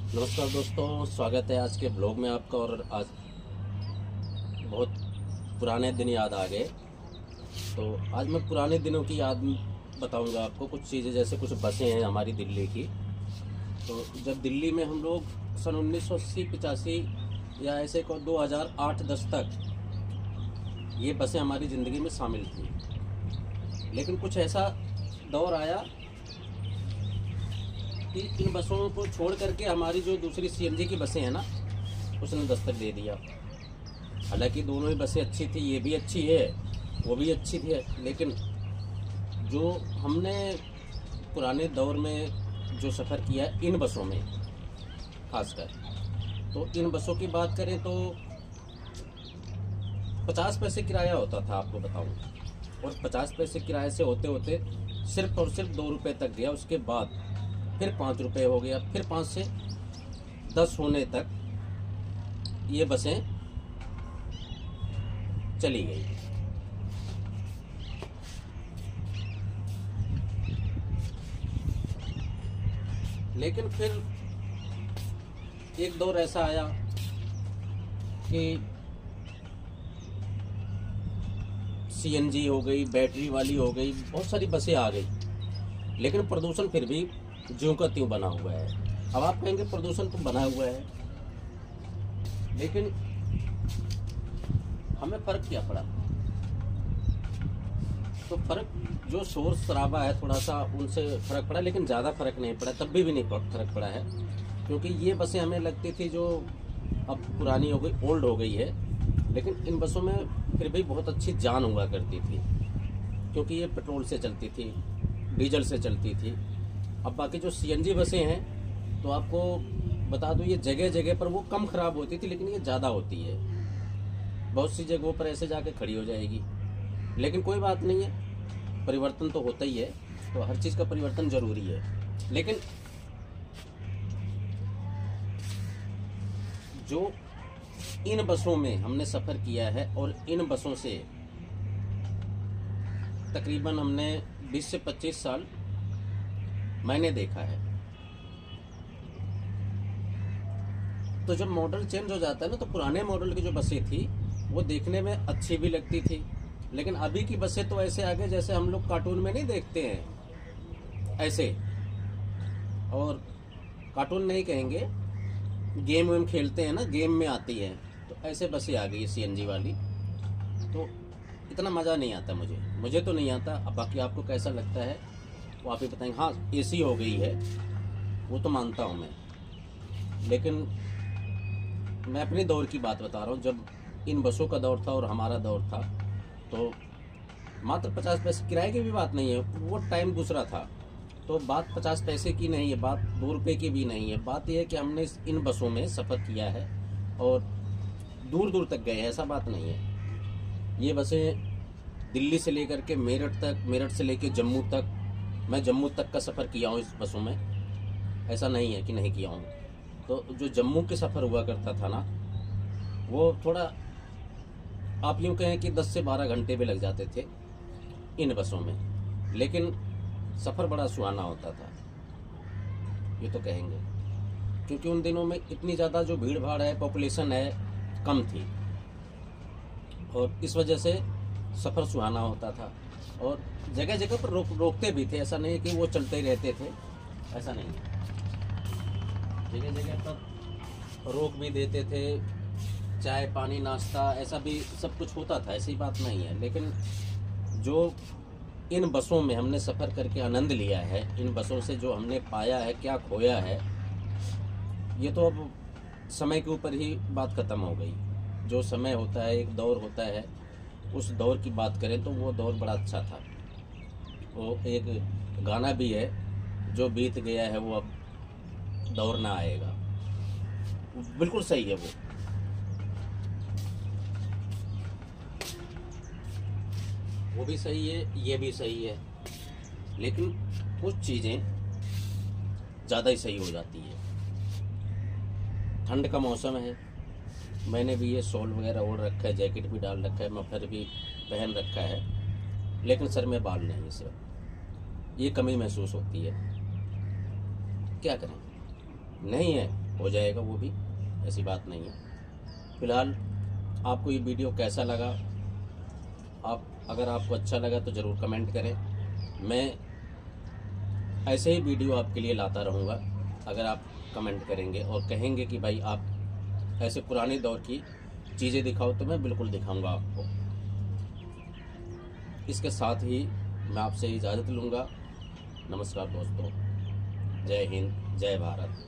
नमस्कार दोस्तों, स्वागत है आज के ब्लॉग में आपका। और आज बहुत पुराने दिन याद आ गए, तो आज मैं पुराने दिनों की याद बताऊंगा आपको। कुछ चीज़ें, जैसे कुछ बसें हैं हमारी दिल्ली की। तो जब दिल्ली में हम लोग सन 1980-85 या ऐसे को 2008-10 तक ये बसें हमारी ज़िंदगी में शामिल थी। लेकिन कुछ ऐसा दौर आया कि इन बसों को छोड़ करके हमारी जो दूसरी सीएनजी की बसें हैं ना, उसने दस्तक दे दिया। हालांकि दोनों ही बसें अच्छी थी, ये भी अच्छी है, वो भी अच्छी थी, लेकिन जो हमने पुराने दौर में जो सफ़र किया इन बसों में खासकर, तो इन बसों की बात करें तो 50 पैसे किराया होता था, आपको बताऊं। और 50 पैसे किराए से होते होते सिर्फ और सिर्फ 2 रुपये तक गया। उसके बाद फिर 5 रुपये हो गया, फिर 5 से 10 होने तक ये बसें चली गई। लेकिन फिर एक दौर ऐसा आया कि सीएनजी हो गई, बैटरी वाली हो गई, बहुत सारी बसें आ गई। लेकिन प्रदूषण फिर भी ज्यों का त्यों बना हुआ है। अब आप कहेंगे प्रदूषण तो बना हुआ है, लेकिन हमें फर्क क्या पड़ा? तो फर्क जो शोर शराबा है थोड़ा सा, उनसे फर्क पड़ा, लेकिन ज़्यादा फर्क नहीं पड़ा। तब भी नहीं फर्क पड़ा है, क्योंकि ये बसें हमें लगती थी जो अब पुरानी हो गई, ओल्ड हो गई है। लेकिन इन बसों में फिर भी बहुत अच्छी जान हुआ करती थी, क्योंकि ये पेट्रोल से चलती थी, डीजल से चलती थी। अब बाकी जो सीएनजी बसें हैं, तो आपको बता दूं, ये जगह जगह पर वो कम खराब होती थी, लेकिन ये ज़्यादा होती है। बहुत सी जगहों पर ऐसे जाके खड़ी हो जाएगी। लेकिन कोई बात नहीं है, परिवर्तन तो होता ही है, तो हर चीज़ का परिवर्तन जरूरी है। लेकिन जो इन बसों में हमने सफ़र किया है, और इन बसों से तकरीबन हमने 20 से 25 साल मैंने देखा है। तो जब मॉडल चेंज हो जाता है ना, तो पुराने मॉडल की जो बसें थी वो देखने में अच्छी भी लगती थी। लेकिन अभी की बसें तो ऐसे आ गए जैसे हम लोग कार्टून में नहीं देखते हैं ऐसे। और कार्टून नहीं कहेंगे, गेम वेम खेलते हैं ना, गेम में आती है, तो ऐसे बसें आ गई है सीएनजी वाली। तो इतना मज़ा नहीं आता मुझे तो नहीं आता। अब बाकी आपको कैसा लगता है वो आप ही बताएंगे। हाँ, एसी हो गई है, वो तो मानता हूँ मैं, लेकिन मैं अपने दौर की बात बता रहा हूँ। जब इन बसों का दौर था और हमारा दौर था, तो मात्र 50 पैसे किराए की भी बात नहीं है, वो टाइम दूसरा था। तो बात 50 पैसे की नहीं है, बात 2 रुपये की भी नहीं है। बात यह है कि हमने इन बसों में सफ़र किया है और दूर दूर तक गए हैं, ऐसा बात नहीं है। ये बसें दिल्ली से लेकर के मेरठ तक, मेरठ से लेकर जम्मू तक, मैं जम्मू तक का सफ़र किया हूँ इस बसों में, ऐसा नहीं है कि नहीं किया हूँ। तो जो जम्मू के सफ़र हुआ करता था ना, वो थोड़ा आप यूँ कहें कि 10 से 12 घंटे भी लग जाते थे इन बसों में, लेकिन सफ़र बड़ा सुहाना होता था, ये तो कहेंगे। क्योंकि उन दिनों में इतनी ज़्यादा जो भीड़ भाड़ है, पॉपुलेशन है, कम थी, और इस वजह से सफ़र सुहाना होता था। और जगह जगह पर रोकते भी थे, ऐसा नहीं कि वो चलते ही रहते थे, ऐसा नहीं है। जगह जगह पर रोक भी देते थे, चाय पानी नाश्ता ऐसा भी सब कुछ होता था, ऐसी बात नहीं है। लेकिन जो इन बसों में हमने सफ़र करके आनंद लिया है, इन बसों से जो हमने पाया है, क्या खोया है, ये तो अब समय के ऊपर ही बात ख़त्म हो गई। जो समय होता है, एक दौर होता है, उस दौर की बात करें तो वो दौर बड़ा अच्छा था। वो एक गाना भी है, जो बीत गया है वो अब दौर ना आएगा। बिल्कुल सही है वो भी सही है, ये भी सही है। लेकिन कुछ चीज़ें ज़्यादा ही सही हो जाती है। ठंड का मौसम है, मैंने भी ये शॉल वगैरह ओढ़ रखा है, जैकेट भी डाल रखा है, मफलर भी पहन रखा है, लेकिन सर में बाल नहीं, सिर्फ ये कमी महसूस होती है। क्या करें, नहीं है हो जाएगा वो भी, ऐसी बात नहीं है। फिलहाल आपको ये वीडियो कैसा लगा, अगर आपको अच्छा लगा तो ज़रूर कमेंट करें। मैं ऐसे ही वीडियो आपके लिए लाता रहूँगा। अगर आप कमेंट करेंगे और कहेंगे कि भाई आप ऐसे पुराने दौर की चीज़ें दिखाओ, तो मैं बिल्कुल दिखाऊंगा आपको। इसके साथ ही मैं आपसे इजाज़त लूँगा। नमस्कार दोस्तों, जय हिंद, जय भारत।